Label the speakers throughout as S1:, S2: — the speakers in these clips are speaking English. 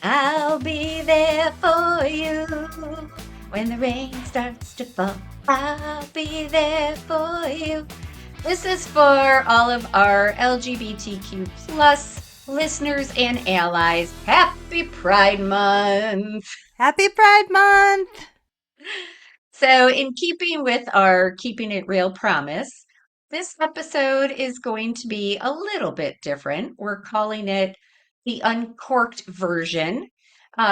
S1: I'll be there for you when the rain starts to fall. I'll be there for you. This is for all of our LGBTQ plus listeners and allies. Happy Pride Month!
S2: Happy Pride Month!
S1: So, in keeping with our Keeping It Real promise, this episode is going to be a little bit different. We're calling it the uncorked version,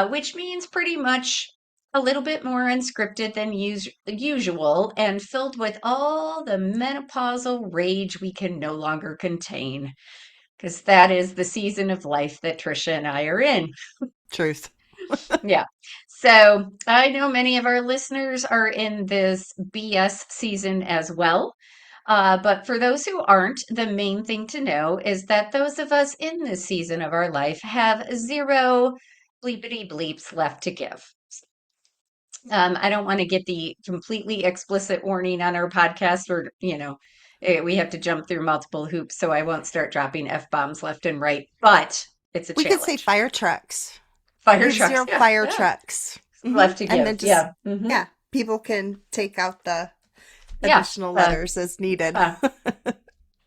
S1: which means pretty much a little bit more unscripted than usual and filled with all the menopausal rage we can no longer contain, because that is the season of life that Trisha and I are in.
S2: Truth.
S1: Yeah. So I know many of our listeners are in this BS season as well. But for those who aren't, the main thing to know is that those of us in this season of our life have zero bleepity bleeps left to give. I don't want to get the completely explicit warning on our podcast, or, we have to jump through multiple hoops, so I won't start dropping F bombs left and right, but it's a
S2: We could say
S1: challenge.
S2: fire trucks. We
S1: Fire
S2: have
S1: trucks,
S2: zero
S1: yeah,
S2: fire
S1: yeah.
S2: trucks.
S1: Left to
S2: And
S1: give.
S2: then just,
S1: Yeah. Hmm.
S2: yeah, people can take out the
S1: Yeah.
S2: additional letters as needed.
S1: Uh,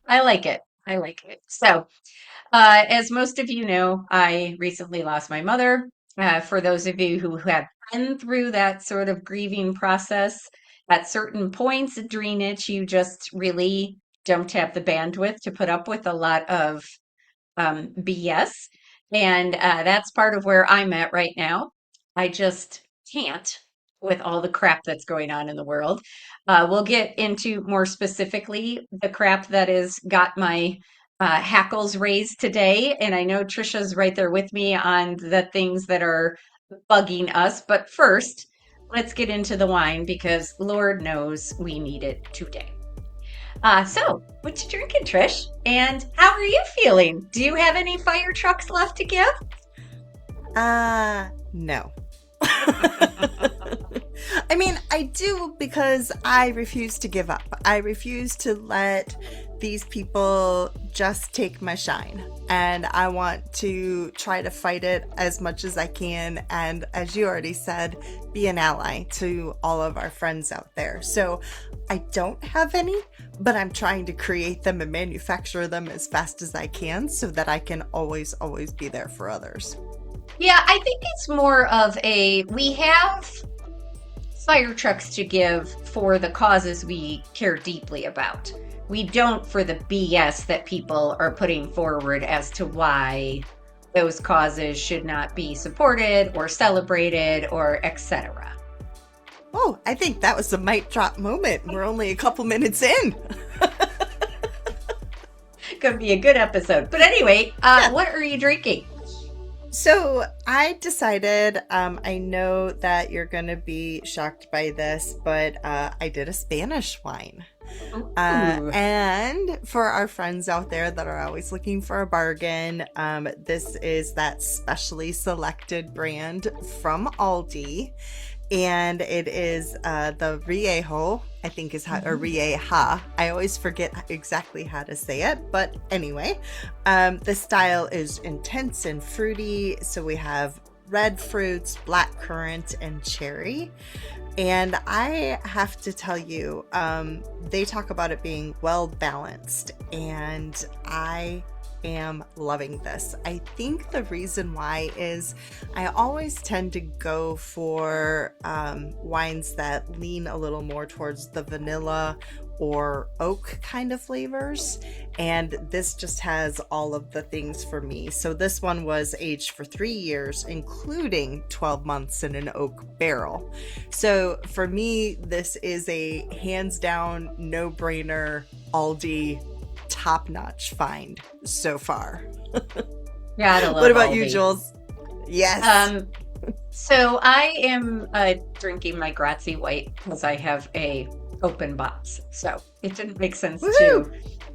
S1: I like it. I like it. So, as most of you know, I recently lost my mother. For those of you who have been through that sort of grieving process, at certain points during it, you just really don't have the bandwidth to put up with a lot of BS. And that's part of where I'm at right now. I just can't with all the crap that's going on in the world. We'll get into more specifically the crap that has got my hackles raised today. And I know Trisha's right there with me on the things that are bugging us. But first, let's get into the wine because Lord knows we need it today. So, what you drinking, Trish? And how are you feeling? Do you have any fire trucks left to give?
S2: No. I mean, I do because I refuse to give up. I refuse to let these people just take my shine. And I want to try to fight it as much as I can. And as you already said, be an ally to all of our friends out there. So I don't have any, but I'm trying to create them and manufacture them as fast as I can so that I can always be there for others.
S1: Yeah, I think it's more of we have fire trucks to give for the causes we care deeply about. We don't for the BS that people are putting forward as to why those causes should not be supported or celebrated or etc.
S2: Oh, I think that was a mic drop moment. We're only a couple minutes in.
S1: Could be a good episode. But anyway,
S2: Yeah.
S1: what are you drinking?
S2: So I decided, I know that you're going to be shocked by this, but I did a Spanish wine.
S1: Ooh.
S2: And for our friends out there that are always looking for a bargain, this is that specially selected brand from Aldi. And it is the Riejo, I think is how, or Rieja. I always forget exactly how to say it, but anyway, the style is intense and fruity. So we have red fruits, black currant, and cherry. And I have to tell you, they talk about it being well balanced, and I am loving this. I think the reason why is I always tend to go for wines that lean a little more towards the vanilla or oak kind of flavors, and this just has all of the things for me. So this one was aged for 3 years, including 12 months in an oak barrel. So for me, this is a hands down no-brainer Aldi top-notch find so far.
S1: Gotta love
S2: What about
S1: Aldi.
S2: you, Jules? Yes.
S1: So I am drinking my Grazie White because I have a open box. So it didn't make sense to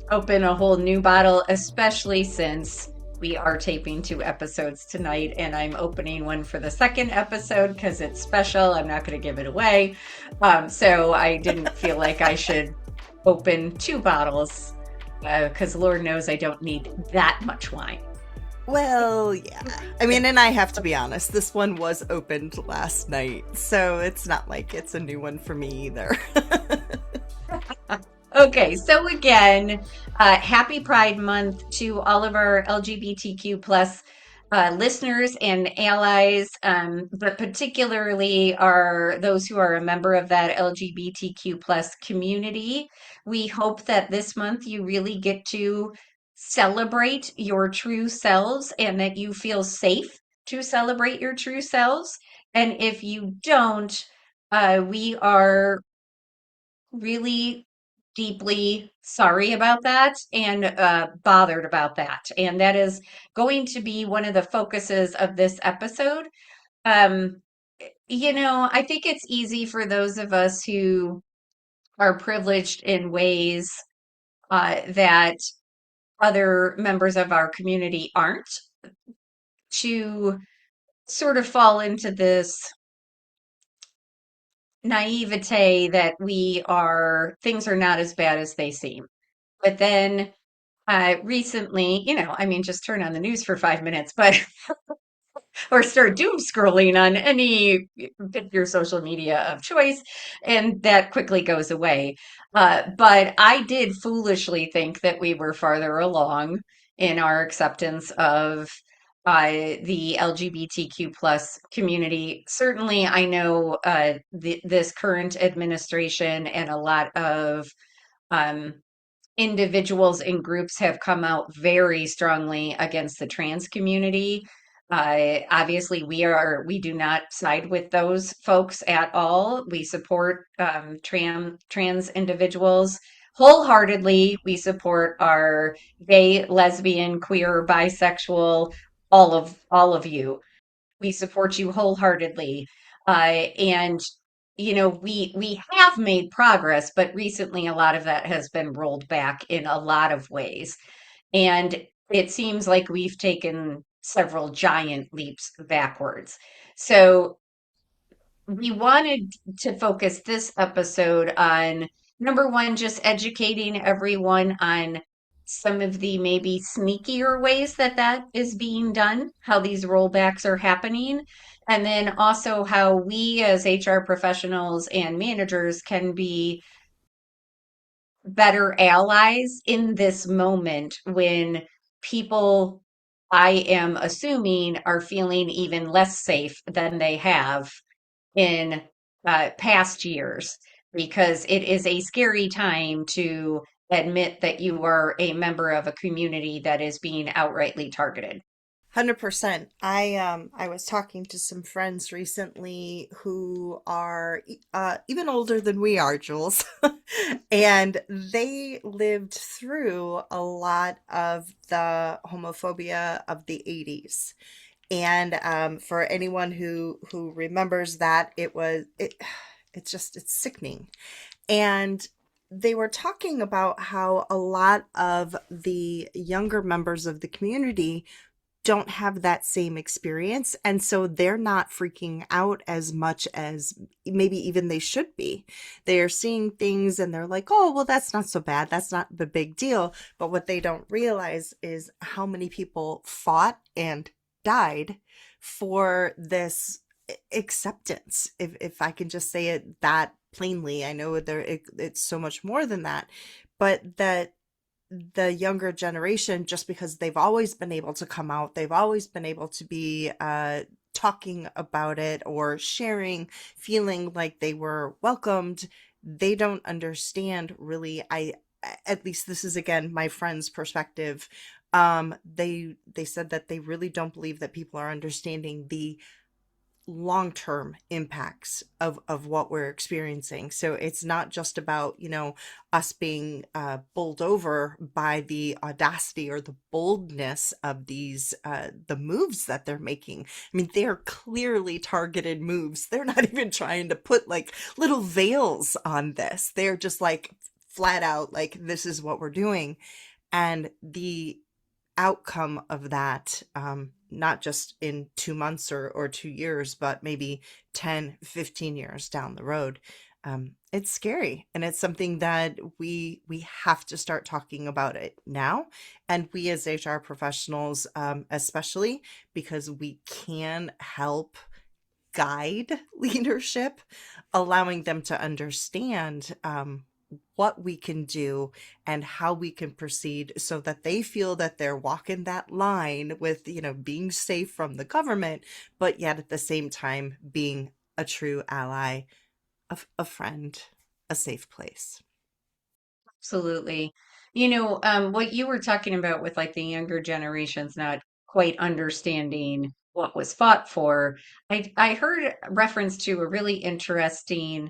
S1: open a whole new bottle, especially since we are taping 2 episodes tonight, and I'm opening one for the second episode because it's special. I'm not going to give it away. So I didn't feel like I should open 2 bottles because Lord knows I don't need that much wine.
S2: Well, yeah. I mean, and I have to be honest, this one was opened last night, so it's not like it's a new one for me either.
S1: Okay, so again, happy Pride Month to all of our LGBTQ plus listeners and allies, but particularly are those who are a member of that LGBTQ plus community. We hope that this month you really get to celebrate your true selves and that you feel safe to celebrate your true selves. And if you don't, we are really deeply sorry about that and bothered about that. And that is going to be one of the focuses of this episode. Um, I think it's easy for those of us who are privileged in ways that other members of our community aren't to sort of fall into this naivete that things are not as bad as they seem. But then recently, I mean, just turn on the news for 5 minutes, but or start doom scrolling on any your social media of choice, and that quickly goes away. But I did foolishly think that we were farther along in our acceptance of the LGBTQ plus community. Certainly, I know this current administration and a lot of um, individuals and groups have come out very strongly against the trans community. Obviously, we do not side with those folks at all. We support trans individuals wholeheartedly. We support our gay, lesbian, queer, bisexual, all of you. We support you wholeheartedly. And we have made progress, but recently a lot of that has been rolled back in a lot of ways. And it seems like we've taken several giant leaps backwards. So we wanted to focus this episode on number one, just educating everyone on some of the maybe sneakier ways that is being done, how these rollbacks are happening, and then also how we as HR professionals and managers can be better allies in this moment when people, I am assuming, are feeling even less safe than they have in past years because it is a scary time to admit that you are a member of a community that is being outrightly targeted.
S2: 100%. I was talking to some friends recently who are even older than we are, Jules. And they lived through a lot of the homophobia of the 80s. And for anyone who remembers that, it's sickening. And they were talking about how a lot of the younger members of the community don't have that same experience, and so they're not freaking out as much as maybe even they should be. They're seeing things and they're like, oh well, that's not so bad, that's not the big deal. But what they don't realize is how many people fought and died for this acceptance, if I can just say it that plainly. I know it's so much more than that, but that the younger generation, just because they've always been able to come out, they've always been able to be talking about it or sharing, feeling like they were welcomed, they don't understand really. At least this is again my friend's perspective. They said that they really don't believe that people are understanding the long-term impacts of what we're experiencing. So it's not just about, us being bowled over by the audacity or the boldness of these the moves that they're making. I mean, they are clearly targeted moves. They're not even trying to put like little veils on this. They're just like flat out like, this is what we're doing. And the outcome of that, not just in 2 months or 2 years, but maybe 10, 15 years down the road, It's scary, and it's something that we have to start talking about it now, and we as HR professionals, especially because we can help guide leadership, allowing them to understand what we can do and how we can proceed so that they feel that they're walking that line with, being safe from the government, but yet at the same time being a true ally, a friend, a safe place.
S1: Absolutely. What you were talking about with like the younger generations not quite understanding what was fought for, I heard reference to a really interesting,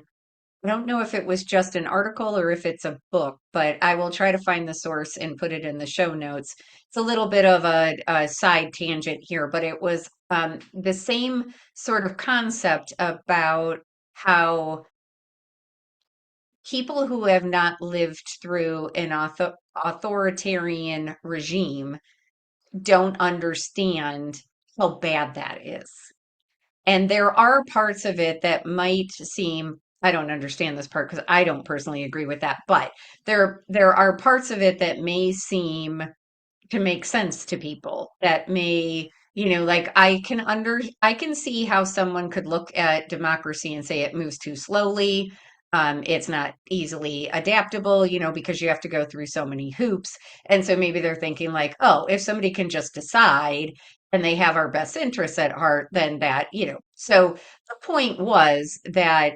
S1: I don't know if it was just an article or if it's a book, but I will try to find the source and put it in the show notes. It's a little bit of a side tangent here, but it was the same sort of concept about how people who have not lived through an authoritarian regime don't understand how bad that is. And there are parts of it that might seem, I don't understand this part because I don't personally agree with that, but there are parts of it that may seem to make sense to people that may, like I can see how someone could look at democracy and say it moves too slowly. It's not easily adaptable, because you have to go through so many hoops. And so maybe they're thinking like, oh, if somebody can just decide and they have our best interests at heart, then that, so the point was that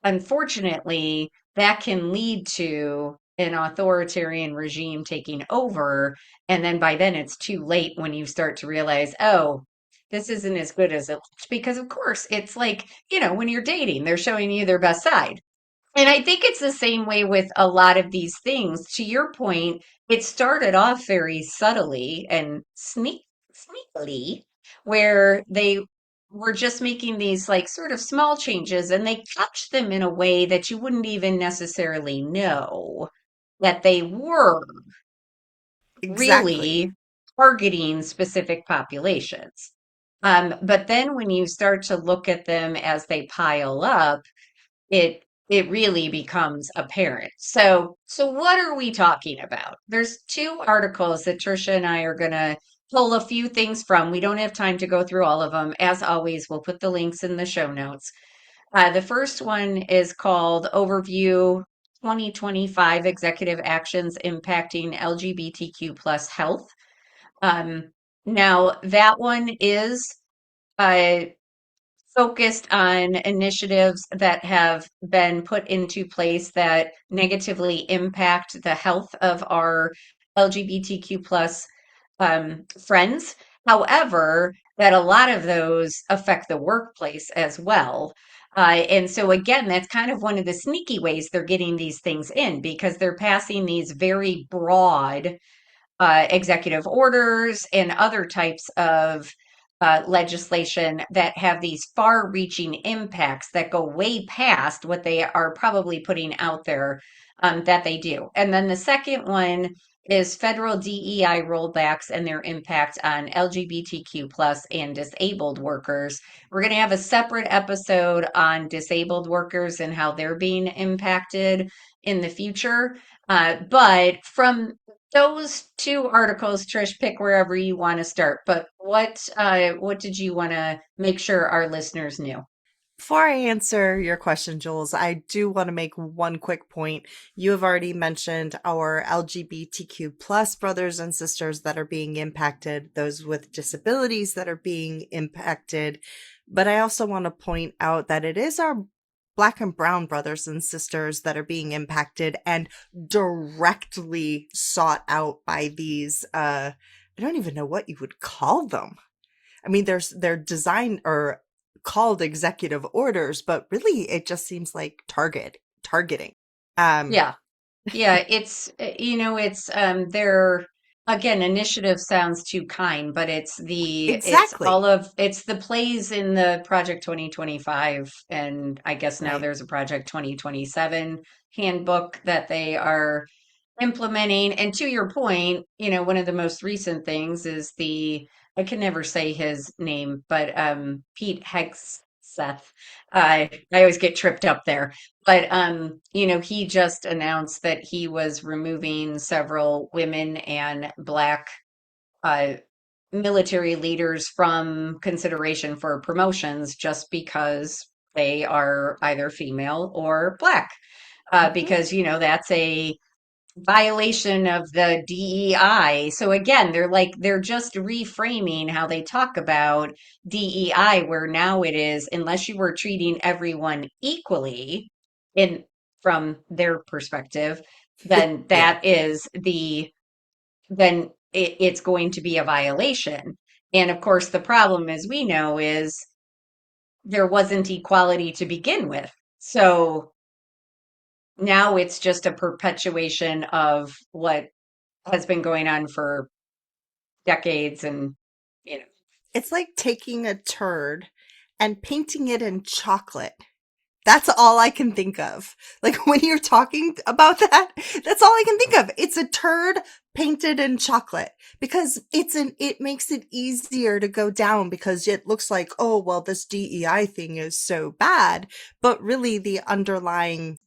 S1: unfortunately, that can lead to an authoritarian regime taking over. And then by then it's too late when you start to realize, oh, this isn't as good as it looks. Because, of course, it's like, when you're dating, they're showing you their best side. And I think it's the same way with a lot of these things. To your point, it started off very subtly and sneakily, where they were just making these like sort of small changes and they couched them in a way that you wouldn't even necessarily know that they were
S2: Exactly.
S1: really targeting specific populations. But then when you start to look at them as they pile up, it really becomes apparent. So what are we talking about? There's two articles that Trisha and I are going to pull a few things from. We don't have time to go through all of them. As always, we'll put the links in the show notes. The first one is called Overview 2025 Executive Actions Impacting LGBTQ plus Health. Um, Now, that one is uh, focused on initiatives that have been put into place that negatively impact the health of our LGBTQ plus friends. However, that a lot of those affect the workplace as well. And so, again, that's kind of one of the sneaky ways they're getting these things in because they're passing these very broad executive orders and other types of legislation that have these far reaching impacts that go way past what they are probably putting out there that they do. And then the second one is federal DEI rollbacks and their impact on LGBTQ plus and disabled workers. We're going to have a separate episode on disabled workers and how they're being impacted in the future. But from those two articles, Trish, pick wherever you want to start. But what did you want to make sure our listeners knew?
S2: Before I answer your question, Jules, I do want to make one quick point. You have already mentioned our LGBTQ plus brothers and sisters that are being impacted, those with disabilities that are being impacted. But I also want to point out that it is our Black and brown brothers and sisters that are being impacted and directly sought out by these, I don't even know what you would call them. I mean, they're designed or called executive orders, but really it just seems like targeting. Um,
S1: Yeah. Yeah, it's their again, initiative sounds too kind, but
S2: exactly.
S1: it's the plays in the Project 2025 and I guess now
S2: Right.
S1: there's a Project 2027 handbook that they are implementing. And to your point, one of the most recent things is I can never say his name, but Pete Hex. Seth. I always get tripped up there. But he just announced that he was removing several women and black uh, military leaders from consideration for promotions just because they are either female or black.
S2: Mhm.
S1: Because, that's a violation of the DEI. So again, they're just reframing how they talk about DEI, where now it is, unless you were treating everyone equally in from their perspective, then
S2: Yeah.
S1: it's going to be a violation. And of course, the problem, as we know, is there wasn't equality to begin with. So now it's just a perpetuation of what has been going on for decades and you know
S2: It's like taking a turd and painting it in chocolate. That's all I can think of. Like when you're talking about that, that's all I can think of. It's a turd painted in chocolate because it makes it easier to go down because it looks like, oh, well, this DEI thing is so bad. But really the underlying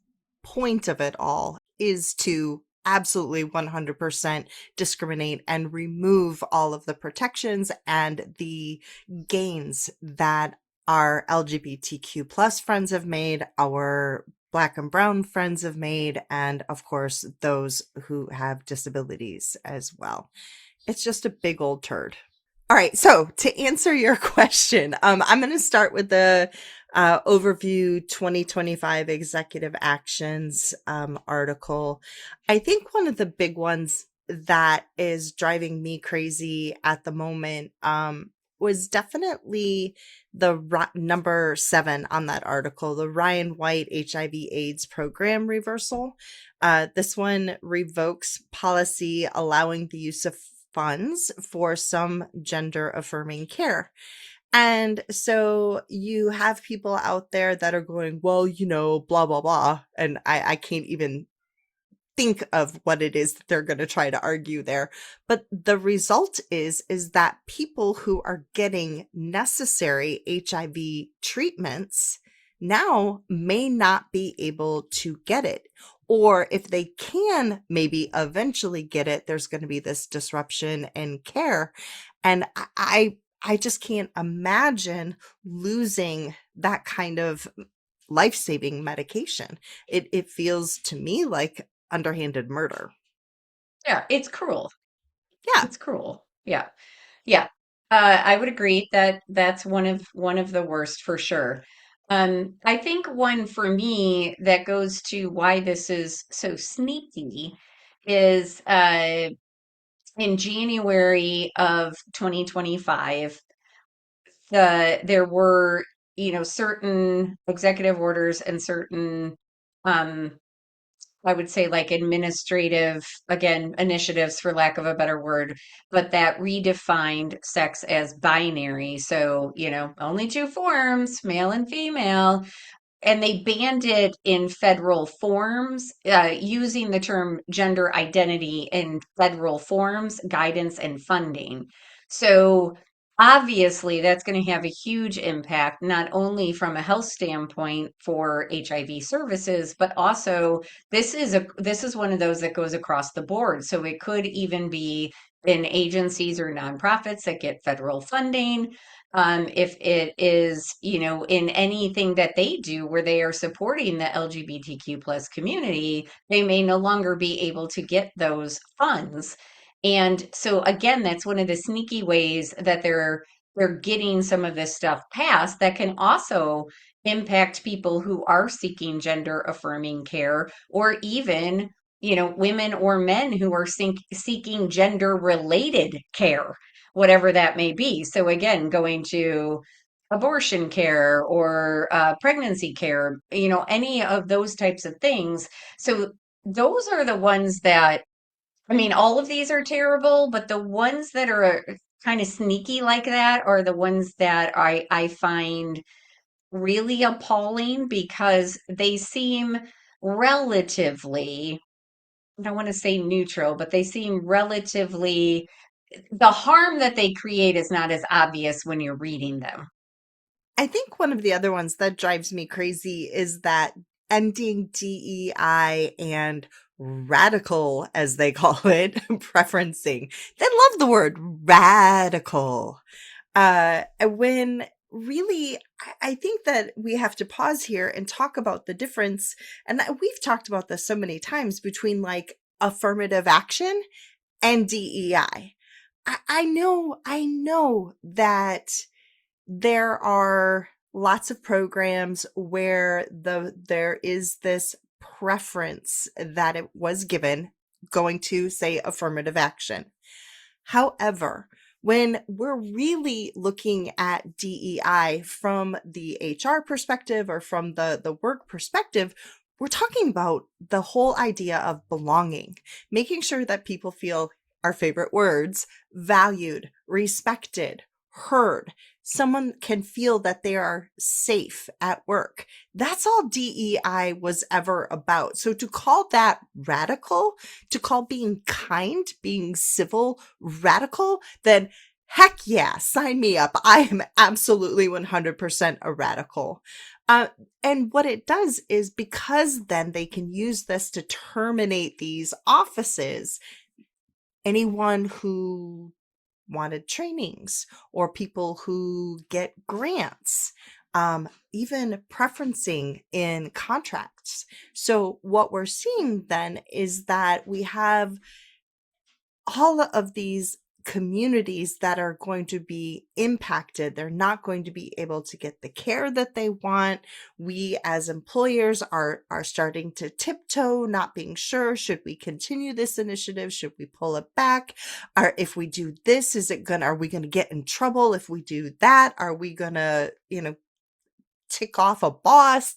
S2: point of it all is to absolutely 100% discriminate and remove all of the protections and the gains that our LGBTQ plus friends have made, our Black and brown friends have made, and of course, those who have disabilities as well. It's just a big old turd. All right. So to answer your question, I'm going to start with the overview 2025 executive actions article. I think one of the big ones that is driving me crazy at the moment was definitely the number 7 on that article, the Ryan White HIV/AIDS program reversal. This one revokes policy allowing the use of funds for some gender affirming care. And so you have people out there that are going, well, blah, blah, blah. And I can't even think of what it is that they're going to try to argue there. But the result is that people who are getting necessary HIV treatments now may not be able to get it. Or if they can maybe eventually get it, there's going to be this disruption in care. And I just can't imagine losing that kind of life-saving medication. It feels to me like underhanded murder.
S1: yeah, it's cruel.
S2: Yeah.
S1: It's cruel. Yeah. Yeah. I would agree that that's one of the worst for sure. I think one for me that goes to why this is so sneaky is in January of 2025, there were, certain executive orders and certain um I would say like administrative, again, initiatives for lack of a better word, but that redefined sex as binary. So, only two forms, male and female, and they banned it in federal forms, using the term gender identity in federal forms, guidance, and funding. So obviously, that's going to have a huge impact, not only from a health standpoint for HIV services, but also this is one of those that goes across the board. So it could even be in agencies or nonprofits that get federal funding, if it is, in anything that they do where they are supporting the LGBTQ plus community, they may no longer be able to get those funds. And so again, that's one of the sneaky ways that they're getting some of this stuff passed that can also impact people who are seeking gender affirming care, or even, women or men who are seeking gender related care, whatever that may be. So again, going to abortion care or pregnancy care, any of those types of things. So those are the ones that, I mean, all of these are terrible, but the ones that are kind of sneaky like that are the ones that I find really appalling because they seem relatively, I don't want to say neutral, but they seem relatively, the harm that they create is not as obvious when you're reading them.
S2: I think one of the other ones that drives me crazy is that ending DEI and radical, as they call it, preferencing. They love the word radical. When really, I think that we have to pause here and talk about the difference. And we've talked about this so many times between like affirmative action and DEI. I know that there are lots of programs where there is this preference that it was given going to say affirmative action. However, when we're really looking at DEI from the HR perspective or from the work perspective, we're talking about the whole idea of belonging, making sure that people feel our favorite words valued, respected, heard. Someone can feel that they are safe at work. That's all DEI was ever about. So to call that radical, to call being kind, being civil radical, then heck yeah, sign me up. I am absolutely 100% a radical. Uh, and what it does is because then they can use this to terminate these offices, anyone who wanted trainings or people who get grants, even preferencing in contracts. So, what we're seeing then is that we have all of these communities that are going to be impacted. They're not going to be able to get the care that they want. We as employers are starting to tiptoe, not being sure, should we continue this initiative? Should we pull it back? Or if we do this, are we going to get in trouble if we do that? Are we going to, tick off a boss?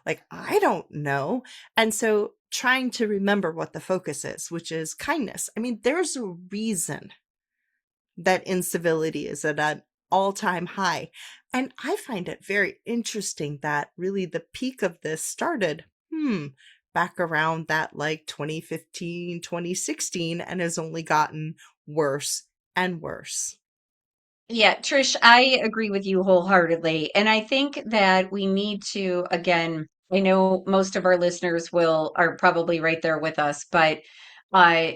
S2: Like, I don't know. And so trying to remember what the focus is, which is kindness. I mean, there's a reason that incivility is at an all-time high. And I find it very interesting that really the peak of this started, back around that like 2015, 2016, and has only gotten worse and worse.
S1: Yeah, Trish, I agree with you wholeheartedly. And I think that we need to, again, I know most of our listeners are probably right there with us, but uh,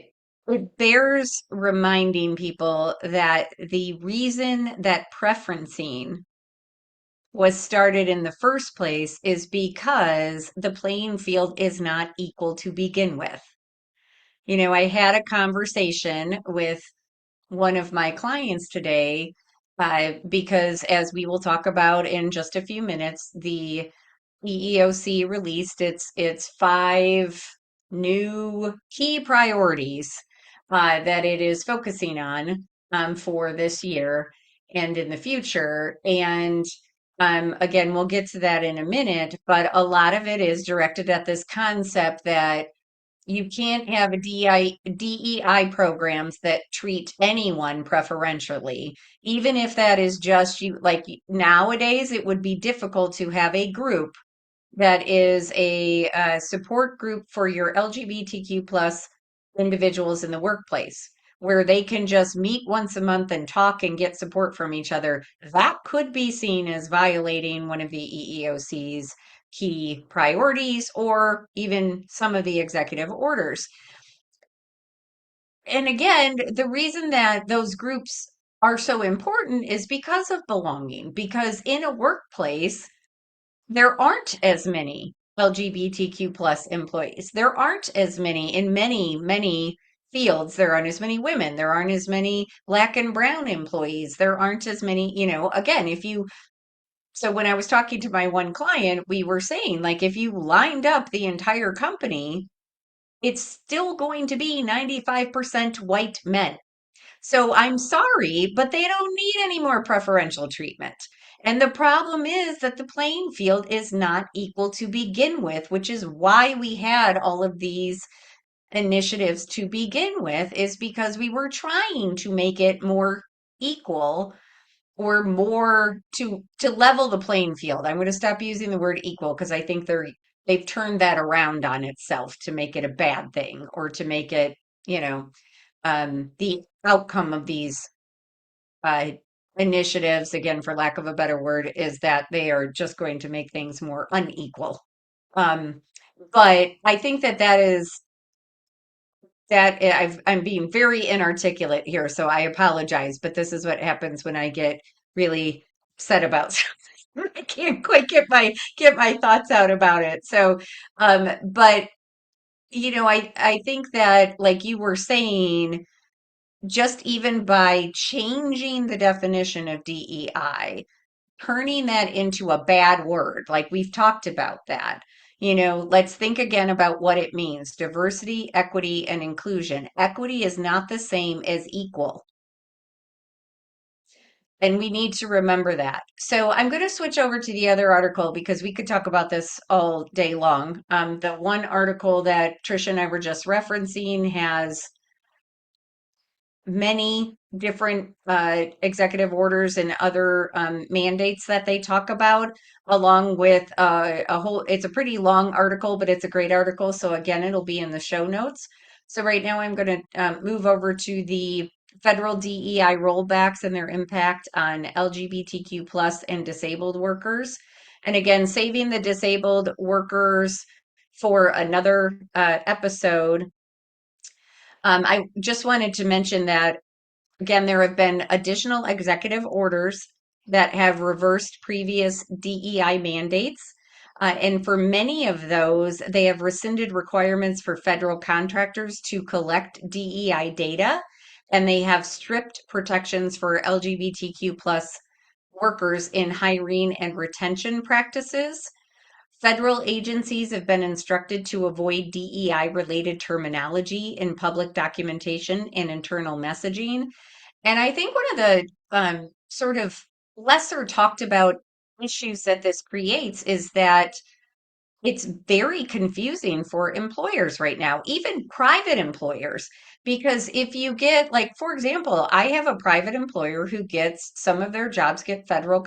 S1: it bears reminding people that the reason that preferencing was started in the first place is because the playing field is not equal to begin with. I had a conversation with one of my clients today because, as we will talk about in just a few minutes, the EEOC released its five new key priorities that it is focusing on for this year and in the future. And again, we'll get to that in a minute, but a lot of it is directed at this concept that you can't have a DEI programs that treat anyone preferentially, even if that is just you. Like nowadays, it would be difficult to have a group that is a support group for your LGBTQ plus individuals in the workplace, where they can just meet once a month and talk and get support from each other. That could be seen as violating one of the EEOC's key priorities or even some of the executive orders. And again, the reason that those groups are so important is because of belonging, because in a workplace, there aren't as many LGBTQ plus employees. There aren't as many in many fields. There aren't as many women. There aren't as many black and brown employees. There aren't as many, again, so when I was talking to my one client, we were saying like if you lined up the entire company, it's still going to be 95% white men. So I'm sorry, but they don't need any more preferential treatment. And the problem is that the playing field is not equal to begin with, which is why we had all of these initiatives to begin with, is because we were trying to make it more equal or more to level the playing field. I'm going to stop using the word equal because I think they've turned that around on itself to make it a bad thing or to make it, the outcome of these initiatives, again, for lack of a better word, is that they are just going to make things more unequal. Um, but I think that I'm being very inarticulate here, so I apologize. But this is what happens when I get really upset about something. I can't quite get my thoughts out about it. So, but I think that, like you were saying, just even by changing the definition of DEI, turning that into a bad word, like we've talked about that. Let's think again about what it means: diversity, equity, and inclusion. Equity is not the same as equal. And we need to remember that. So I'm going to switch over to the other article because we could talk about this all day long. The one article that Trisha and I were just referencing has many different executive orders and other mandates that they talk about, along with it's a pretty long article, but it's a great article. So, again, it'll be in the show notes. So, right now, I'm going to move over to the federal DEI rollbacks and their impact on LGBTQ plus and disabled workers. And again, saving the disabled workers for another episode. I just wanted to mention that, again, there have been additional executive orders that have reversed previous DEI mandates. And for many of those, they have rescinded requirements for federal contractors to collect DEI data, and they have stripped protections for LGBTQ plus workers in hiring and retention practices. Federal agencies have been instructed to avoid DEI related terminology in public documentation and internal messaging. And I think one of the sort of lesser talked about issues that this creates is that it's very confusing for employers right now, even private employers. Because if you get, like, for example, I have a private employer who gets some of their jobs get federal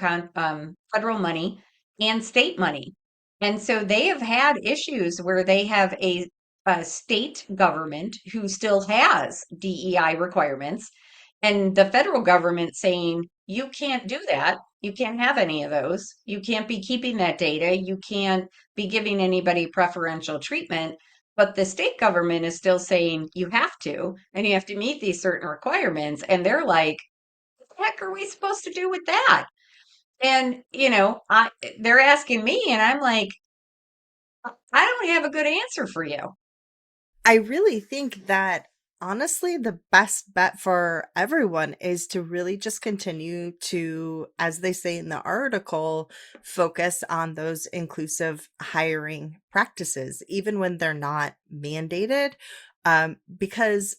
S1: money and state money. And so they have had issues where they have a state government who still has DEI requirements, and the federal government saying, you can't do that. You can't have any of those. You can't be keeping that data. You can't be giving anybody preferential treatment. But the state government is still saying you have to, and you have to meet these certain requirements. And they're like, what the heck are we supposed to do with that? And, they're asking me, and I'm like, I don't have a good answer for you.
S2: I really think that honestly, the best bet for everyone is to really just continue to, as they say in the article, focus on those inclusive hiring practices, even when they're not mandated. Because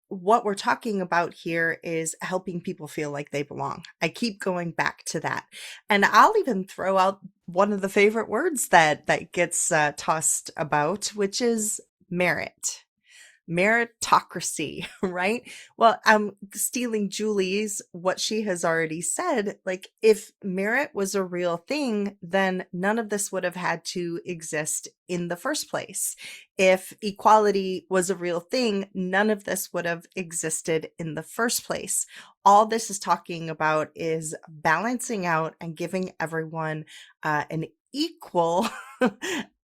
S2: what we're talking about here is helping people feel like they belong. I keep going back to that. And I'll even throw out one of the favorite words that gets tossed about, which is merit, meritocracy, right? Well, I'm stealing Julie's what she has already said. Like, if merit was a real thing, then none of this would have had to exist in the first place. If equality was a real thing, none of this would have existed in the first place. All this is talking about is balancing out and giving everyone an equal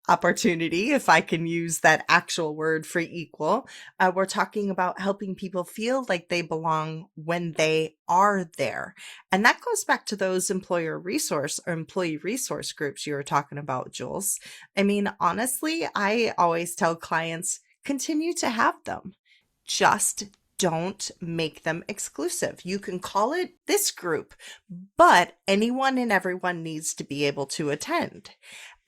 S2: opportunity, if I can use that actual word for equal. We're talking about helping people feel like they belong when they are there. And that goes back to those employer resource or employee resource groups you were talking about, Jules. I mean, honestly, I always tell clients, continue to have them. Just don't make them exclusive. You can call it this group, but anyone and everyone needs to be able to attend.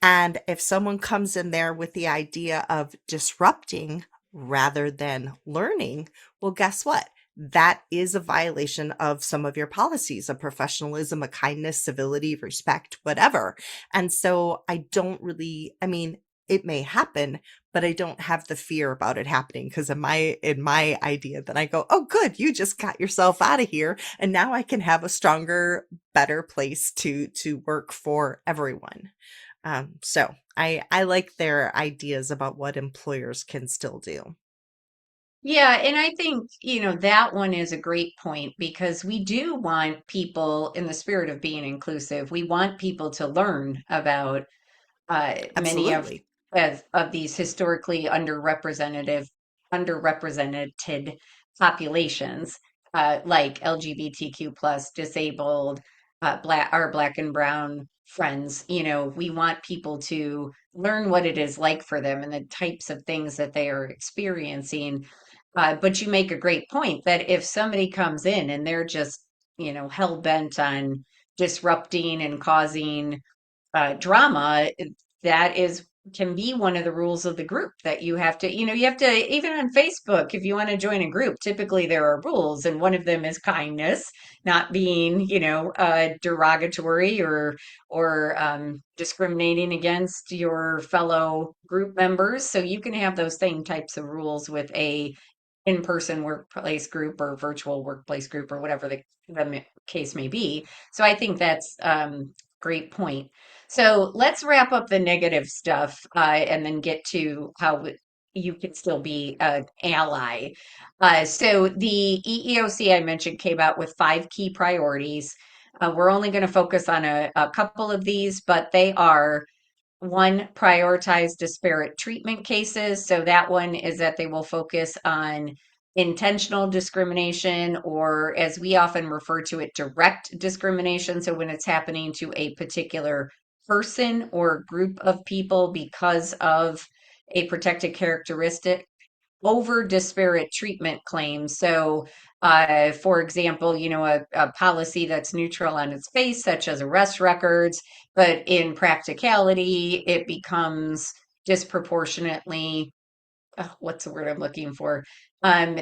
S2: And if someone comes in there with the idea of disrupting rather than learning, well, guess what? That is a violation of some of your policies of professionalism, a kindness, civility, respect, whatever. And so I don't really, I mean, it may happen, but I don't have the fear about it happening because in my idea, then I go, oh, good, you just got yourself out of here, and now I can have a stronger, better place to work for everyone. So I like their ideas about what employers can still do.
S1: Yeah, and I think, that one is a great point because we do want people in the spirit of being inclusive. We want people to learn about many
S2: Absolutely.
S1: of these historically underrepresented populations, like LGBTQ plus, disabled, our black and brown friends. We want people to learn what it is like for them and the types of things that they are experiencing. But you make a great point that if somebody comes in and they're just, hell bent on disrupting and causing drama, that is can be one of the rules of the group that you have to even on Facebook, if you want to join a group, typically there are rules, and one of them is kindness, not being, derogatory or discriminating against your fellow group members. So you can have those same types of rules with a in-person workplace group or virtual workplace group or whatever the case may be. So I think that's great point. So let's wrap up the negative stuff and then get to how you can still be an ally. So the EEOC I mentioned came out with 5 key priorities. We're only going to focus on a couple of these, but they are: one, prioritize disparate treatment cases. So that one is that they will focus on intentional discrimination, or as we often refer to it, direct discrimination. So when it's happening to a particular person or group of people because of a protected characteristic, over disparate treatment claims. So, for example, a policy that's neutral on its face, such as arrest records, but in practicality, it becomes disproportionately, what's the word I'm looking for? Um,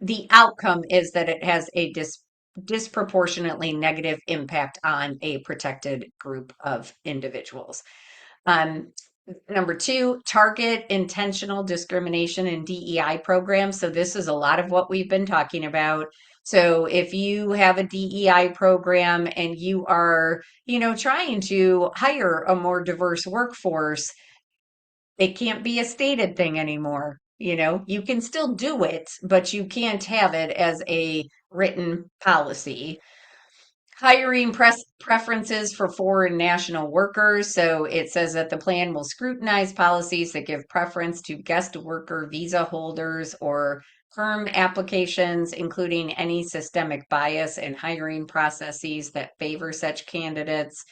S1: the outcome is that it has a disproportionately negative impact on a protected group of individuals. Um, Number 2, target intentional discrimination in DEI programs. So this is a lot of what we've been talking about. So if you have a DEI program and you are, trying to hire a more diverse workforce, it can't be a stated thing anymore. You can still do it, but you can't have it as a written policy. Hiring preferences for foreign national workers. So it says that the plan will scrutinize policies that give preference to guest worker visa holders or perm applications, including any systemic bias in hiring processes that favor such candidates.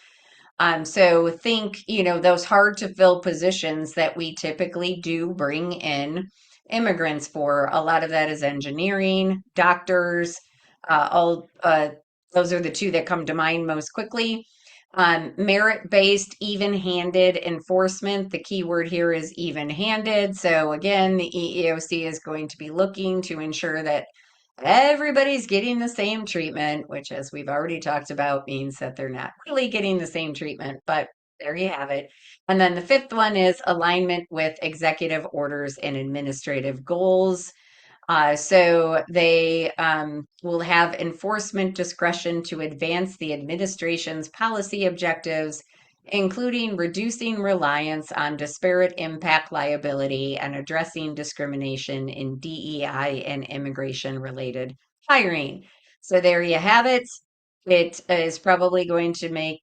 S1: So think, those hard to fill positions that we typically do bring in immigrants for. A lot of that is engineering, doctors, all those are the two that come to mind most quickly. Merit-based, even-handed enforcement. The key word here is even-handed. So again, the EEOC is going to be looking to ensure that everybody's getting the same treatment, which, as we've already talked about, means that they're not really getting the same treatment, but there you have it. And then the fifth one is alignment with executive orders and administrative goals. So they will have enforcement discretion to advance the administration's policy objectives, including reducing reliance on disparate impact liability and addressing discrimination in DEI and immigration related hiring. So there you have it. It is probably going to make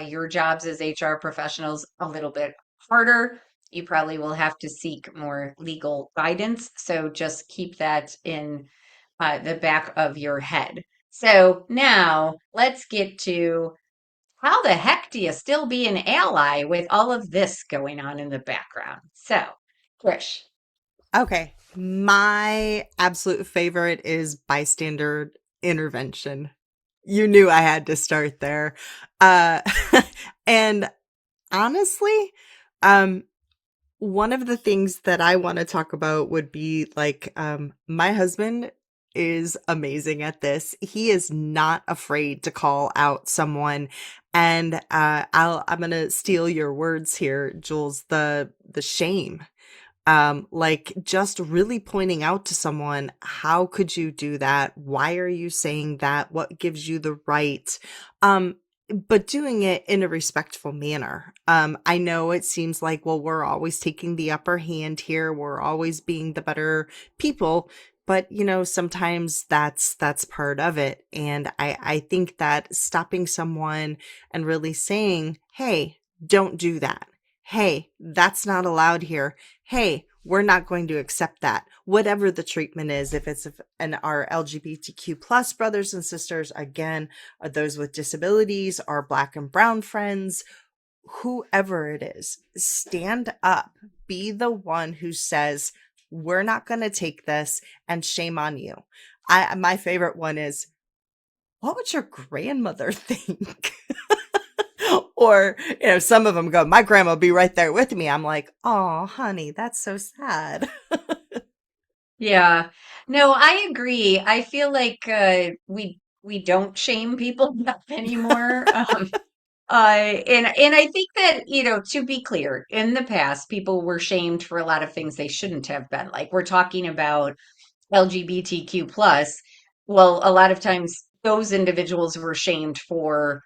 S1: your jobs as HR professionals a little bit harder. You probably will have to seek more legal guidance. So just keep that in the back of your head. So now let's get to how the heck do you still be an ally with all of this going on in the background? So, Krish.
S2: Okay. My absolute favorite is bystander intervention. You knew I had to start there. Uh, and honestly, um, one of the things that I want to talk about would be like, my husband is amazing at this. He is not afraid to call out someone. And I'm gonna steal your words here, Jules, the shame. Like just really pointing out to someone, how could you do that? Why are you saying that? What gives you the right? but doing it in a respectful manner. I know it seems like, well, we're always taking the upper hand here. We're always being the better people, but sometimes that's part of it. And I think that stopping someone and really saying, "Hey, don't do that. Hey, that's not allowed here. Hey, we're not going to accept that." Whatever the treatment is, if it's an our LGBTQ plus brothers and sisters, again, those with disabilities, our black and brown friends, whoever it is, stand up. Be the one who says, "We're not going to take this," and shame on you. My favorite one is, "What would your grandmother think?" Or, some of them go, "My grandma will be right there with me." I'm like, "Oh, honey, that's so sad."
S1: Yeah. No, I agree. I feel like we don't shame people enough anymore. And I think that, to be clear, in the past, people were shamed for a lot of things they shouldn't have been. Like we're talking about LGBTQ plus. Well, a lot of times those individuals were shamed for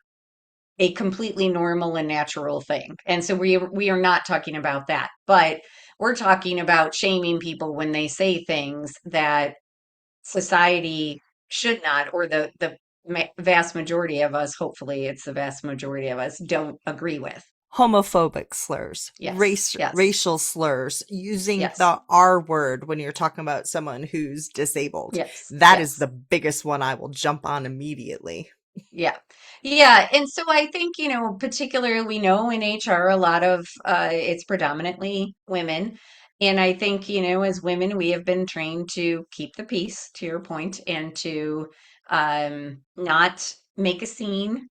S1: a completely normal and natural thing. And so we are not talking about that. But we're talking about shaming people when they say things that society should not, or the vast majority of us, hopefully it's the vast majority of us, don't agree with.
S2: Homophobic slurs,
S1: Yes, yes,
S2: racial slurs, using
S1: yes,
S2: the R word when you're talking about someone who's disabled.
S1: yes,
S2: That is
S1: yes.
S2: the biggest one I will jump on immediately.
S1: Yeah. Yeah. And so I think, particularly we know in HR, a lot of it's predominantly women. And I think, as women, we have been trained to keep the peace, to your point, and to not make a scene.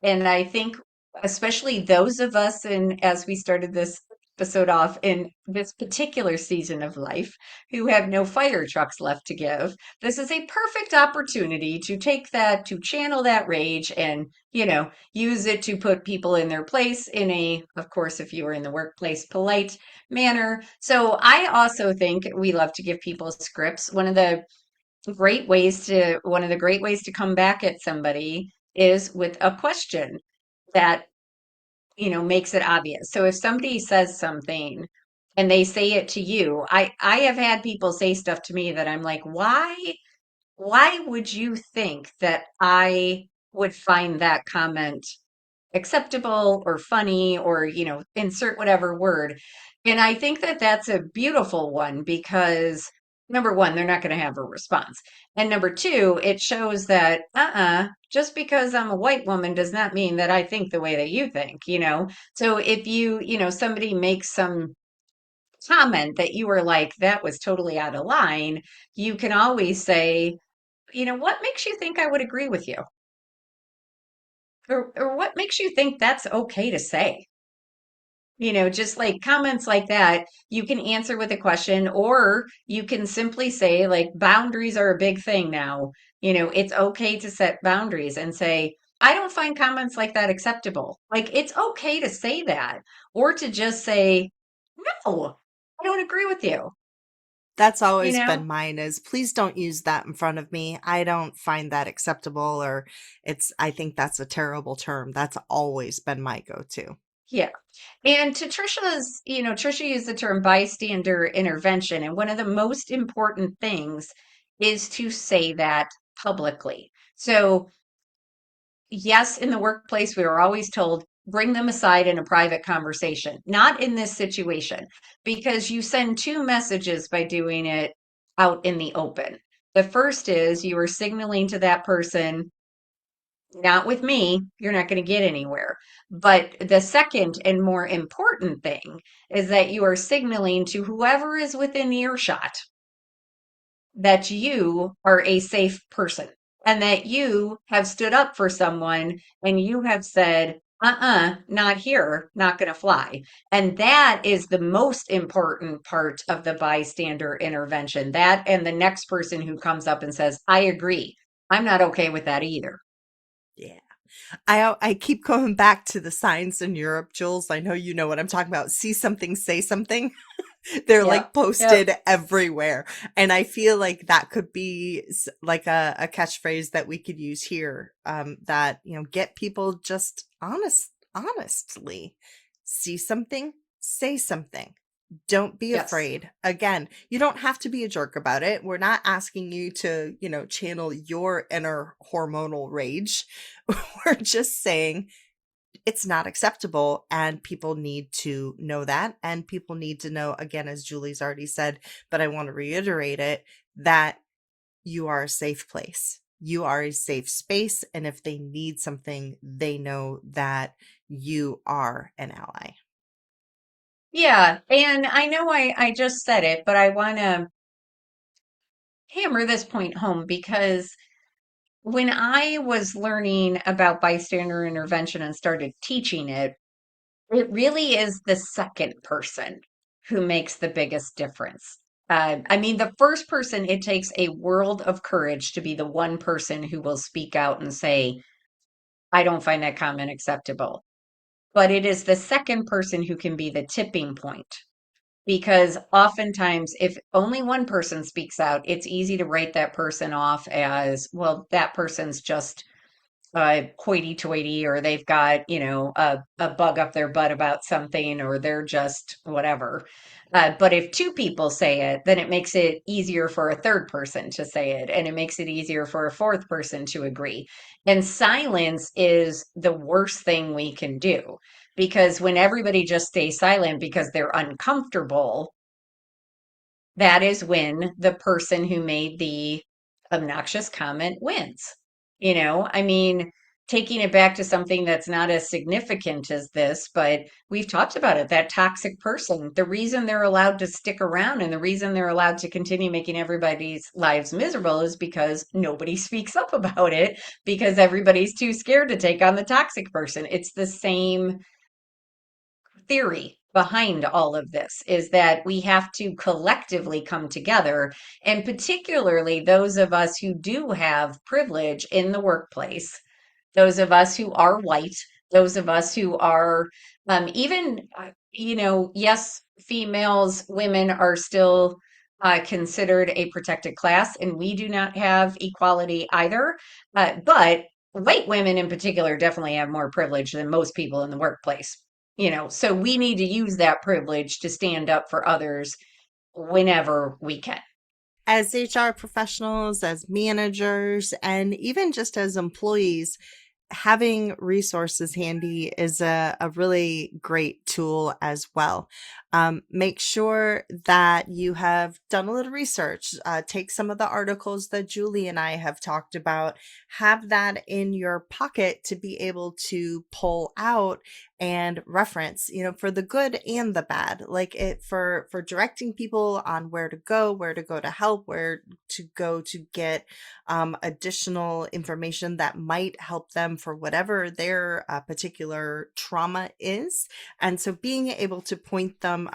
S1: And I think, especially those of us, and as we started this episode off in this particular season of life, who have no fire trucks left to give, this is a perfect opportunity to take that, to channel that rage and, use it to put people in their place in a, of course, if you are in the workplace, polite manner. So I also think we love to give people scripts. One of the great ways to come back at somebody is with a question that makes it obvious. So if somebody says something and they say it to you, I have had people say stuff to me that I'm like, why would you think that I would find that comment acceptable or funny, or insert whatever word. And I think that that's a beautiful one because number one, they're not going to have a response, and number two, it shows that just because I'm a white woman does not mean that I think the way that you think. So if somebody makes some comment that you were like, that was totally out of line, you can always say, what makes you think I would agree with you, or what makes you think that's okay to say? Just like comments like that, you can answer with a question, or you can simply say, like, boundaries are a big thing now. It's okay to set boundaries and say, I don't find comments like that acceptable. Like, it's okay to say that, or to just say, no, I don't agree with you,
S2: That's
S1: you
S2: always been
S1: know?
S2: mine, is, "Please don't use that in front of me. I don't find that acceptable," or, "I think that's a terrible term." That's always been my go-to.
S1: Yeah. And to Trisha used the term bystander intervention. And one of the most important things is to say that publicly. So, yes, in the workplace, we were always told, bring them aside in a private conversation. Not in this situation, because you send two messages by doing it out in the open. The first is you are signaling to that person, not with me, you're not going to get anywhere. But the second and more important thing is that you are signaling to whoever is within earshot that you are a safe person and that you have stood up for someone and you have said, not here, not going to fly. And that is the most important part of the bystander intervention. That and the next person who comes up and says, I agree. I'm not okay with that either.
S2: Yeah. I keep going back to the signs in Europe, Jules. I know you know what I'm talking about. See something, say something. They're
S1: Yep.
S2: like
S1: Yep.
S2: posted everywhere. And I feel like that could be like a catchphrase that we could use here, that, get people just honestly see something, say something. Don't be
S1: Yes.
S2: afraid. Again, you don't have to be a jerk about it. We're not asking you to, channel your inner hormonal rage. We're just saying it's not acceptable, and people need to know that, and people need to know, again, as Julie's already said, but I want to reiterate it, that you are a safe place, you are a safe space, and if they need something, they know that you are an ally.
S1: Yeah. And I know I just said it, but I want to hammer this point home because when I was learning about bystander intervention and started teaching it, it really is the second person who makes the biggest difference. I mean, the first person, it takes a world of courage to be the one person who will speak out and say, I don't find that comment acceptable. But it is the second person who can be the tipping point. Because oftentimes, if only one person speaks out, it's easy to write that person off as, well, that person's just hoity-toity, or they've got, a bug up their butt about something, or they're just whatever. But if two people say it, then it makes it easier for a third person to say it, and it makes it easier for a fourth person to agree. And silence is the worst thing we can do, because when everybody just stays silent because they're uncomfortable, that is when the person who made the obnoxious comment wins. I mean, taking it back to something that's not as significant as this, but we've talked about it, that toxic person. The reason they're allowed to stick around and the reason they're allowed to continue making everybody's lives miserable is because nobody speaks up about it because everybody's too scared to take on the toxic person. It's the same theory behind all of this, is that we have to collectively come together, and particularly those of us who do have privilege in the workplace, those of us who are white, those of us who are even, yes, females, women are still considered a protected class, and we do not have equality either. But white women in particular definitely have more privilege than most people in the workplace. So we need to use that privilege to stand up for others whenever we can.
S2: As HR professionals, as managers, and even just as employees, having resources handy is a really great tool as well. Make sure that you have done a little research. Take some of the articles that Julie and I have talked about, have that in your pocket to be able to pull out and reference, for the good and the bad, like it for directing people on where to go to help, where to go to get additional information that might help them for whatever their particular trauma is. And so being able to point them,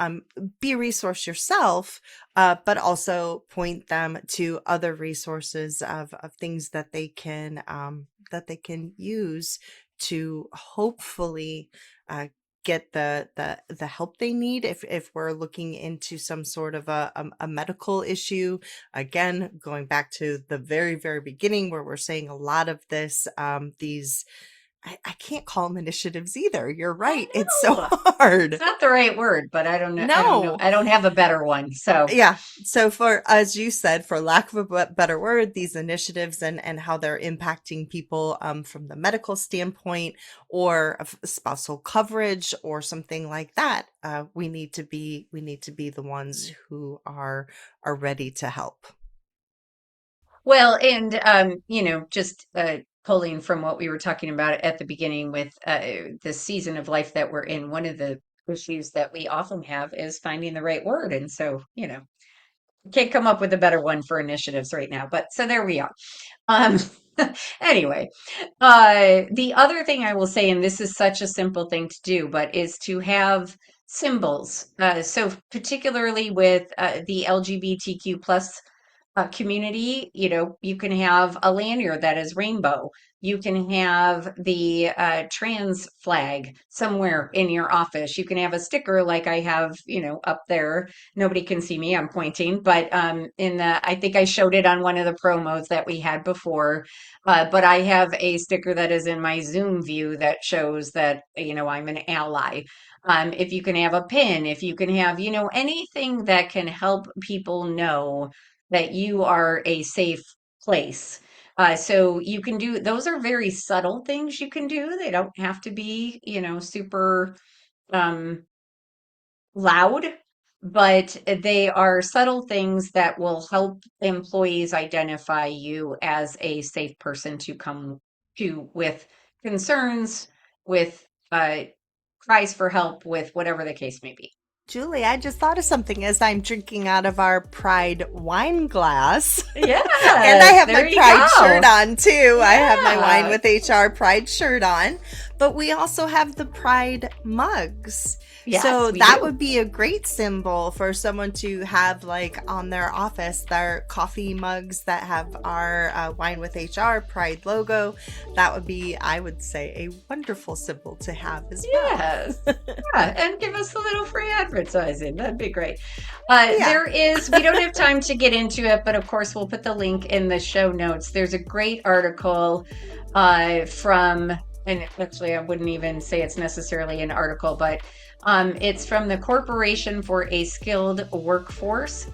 S2: be a resource yourself, but also point them to other resources of things that they can use to hopefully get the help they need if we're looking into some sort of a medical issue. Again, going back to the very beginning, where we're saying a lot of this, these, I can't call them initiatives either. You're
S1: I
S2: right, it's so
S1: know it's
S2: hard.
S1: not the right word, but I don't know. I don't know.
S2: No.
S1: I don't have a better one. So,
S2: Yeah. So for, as you said, for lack of a better word, these initiatives and how they're impacting people, from the medical standpoint, or of spousal coverage or something like that, we need to be the ones who are ready to help.
S1: well, and just pulling from what we were talking about at the beginning with the season of life that we're in, one of the issues that we often have is finding the right word. And so, can't come up with a better one for initiatives right now. But so there we are. Um, anyway, the other thing I will say, and this is such a simple thing to do, but is to have symbols. So particularly with the LGBTQ plus community, you can have a lanyard that is rainbow. You can have the trans flag somewhere in your office. You can have a sticker like I have, up there. Nobody can see me, I'm pointing, but I think I showed it on one of the promos that we had before. But I have a sticker that is in my Zoom view that shows that, I'm an ally. If you can have a pin, if you can have, anything that can help people know that you are a safe place. So you can do, those are very subtle things you can do. They don't have to be, super um, loud, but they are subtle things that will help employees identify you as a safe person to come to with concerns, with cries for help, with whatever the case may be.
S2: Julie, I just thought of something as I'm drinking out of our Pride wine glass. And I
S1: Yes,
S2: have my
S1: there you
S2: Pride shirt
S1: go.
S2: on too. I have my Wine
S1: Yeah.
S2: with HR Pride shirt on. But we also have the Pride mugs.
S1: Yes,
S2: So
S1: we
S2: that
S1: do.
S2: would be a great symbol for someone to have, like, on their office, their coffee mugs that have our Wine with HR Pride logo. That would be, I would say, a wonderful symbol to have as well.
S1: Yes. Yeah, and give us a little free advertising. That'd be great.
S2: Yeah.
S1: We don't have time to get into it, but of course, we'll put the link in the show notes. There's a great article and actually, I wouldn't even say it's necessarily an article, but it's from the Corporation for a Skilled Workforce,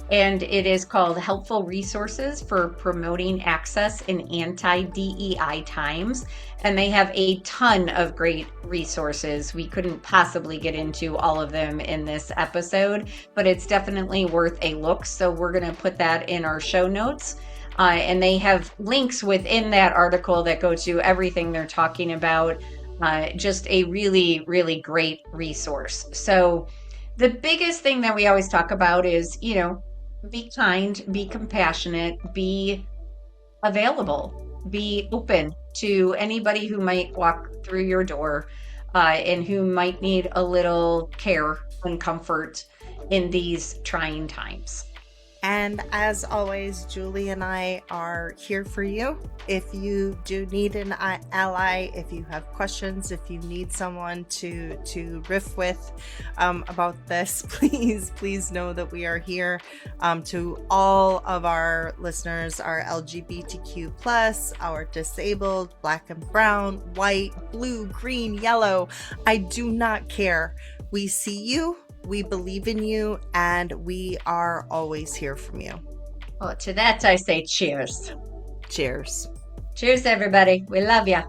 S1: and it is called Helpful Resources for Promoting Access in Anti-DEI Times. And they have a ton of great resources. We couldn't possibly get into all of them in this episode, but it's definitely worth a look. So we're going to put that in our show notes. And they have links within that article that go to everything they're talking about. Just a really, really great resource. So the biggest thing that we always talk about is, be kind, be compassionate, be available, be open to anybody who might walk through your door and who might need a little care and comfort in these trying times.
S2: And as always, Julie and I are here for you. If you do need an ally, if you have questions, if you need someone to riff with about this, please know that we are here. To all of our listeners, our LGBTQ plus, our disabled, black and brown, white, blue, green, yellow, I do not care. We see you. We believe in you, and we are always here from you.
S1: Well, to that I say cheers.
S2: Cheers.
S1: Cheers, everybody. We love you.